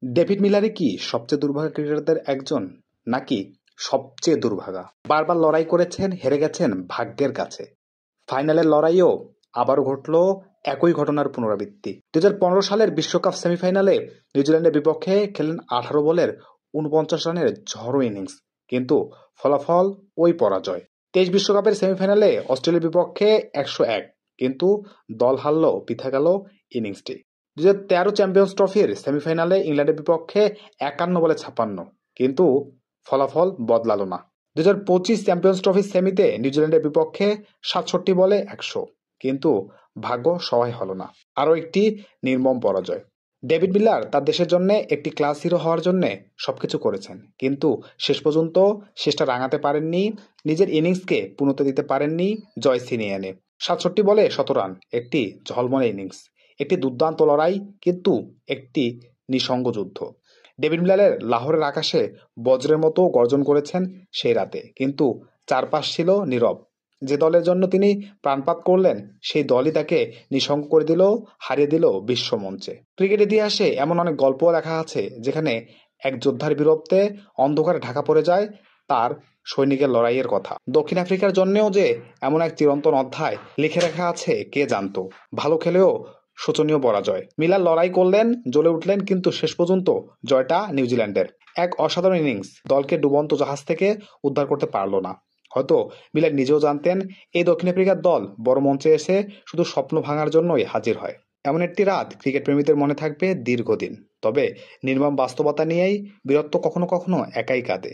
David মিলারই কি সবচেয়ে দুর্ভাগা ক্রিকেটারদের একজন, নাকি সবচেয়ে দুর্ভাগা? বারবার লড়াই করেছেন, হেরে গেছেন ভাগ্যের কাছে। ফাইনালের লড়াইও আবারও ঘটল একই ঘটনার পুনরাবৃত্তি। 2015 সালের বিশ্বকাপ সেমিফাইনালে নিউজিল্যান্ডের বিপক্ষে খেলেন 18 বলের 49 রানের ঝড়ো ইনিংস, কিন্তু ফলাফল ওই পরাজয়। 23 বিশ্বকাপের সেমিফাইনালে অস্ট্রেলিয়ার বিপক্ষে 101, কিন্তু দল হারল, পিথা গেল ইনিংসটি। 2013 চ্যাম্পিয়ন্স ট্রফির সেমিফাইনালে ইংল্যান্ডের বিপক্ষে 51 বলে 56, কিন্তু ফলাফল বদলালো না। 2025 চ্যাম্পিয়ন্স ট্রফির সেমিতে নিউজিল্যান্ডের বিপক্ষে 67 বলে 100, কিন্তু ভাগ্য সহায় হলো না, আরও একটি নির্মম পরাজয়। ডেভিড মিলার তার দেশের জন্য একটি ক্লাস হিরো হওয়ার জন্য সবকিছু করেছেন, কিন্তু শেষ পর্যন্ত শেষটা রাঙাতে পারেননি, নিজের ইনিংসকে পূর্ণতা দিতে পারেননি জয় ছিনিয়ে এনে। 67 বলে 17 রান, একটি ঝলমলে ইনিংস, একটি দুর্দান্ত লড়াই, কিন্তু একটি নিঃসঙ্গ যুদ্ধ। ডেভিড মিলারের লাহোরের আকাশে বজ্রের মতো গর্জন করেছেন সেই রাতে, কিন্তু চারপাশ ছিল নীরব। যে দলের জন্য তিনি প্রাণপাত করলেন, সেই দলই তাকে নিঃসঙ্গ করে দিল, হারিয়ে দিল বিশ্বমঞ্চে। ক্রিকেট ইতিহাসে এমন অনেক গল্পও লেখা আছে যেখানে এক যোদ্ধার বীরত্বে অন্ধকারে ঢাকা পড়ে যায় তার সৈনিকের লড়াইয়ের কথা। দক্ষিণ আফ্রিকার জন্যেও যে এমন এক চিরন্তন অধ্যায় লিখে রাখা আছে কে জানতো। ভালো খেলেও শোচনীয় পরাজয়। মিলার লড়াই করলেন, জ্বলে উঠলেন, কিন্তু শেষ পর্যন্ত জয়টা নিউজিল্যান্ডের। এক অসাধারণ ইনিংস দলকে ডুবন্ত জাহাজ থেকে উদ্ধার করতে পারল না। হয়তো মিলার নিজেও জানতেন এই দক্ষিণ আফ্রিকার দল বড় মঞ্চে এসে শুধু স্বপ্ন ভাঙার জন্যই হাজির হয়। এমন একটি রাত ক্রিকেট প্রেমীদের মনে থাকবে দীর্ঘদিন। তবে নির্মম বাস্তবতা নিয়েই বীরত্ব কখনো কখনো একাই কাঁদে।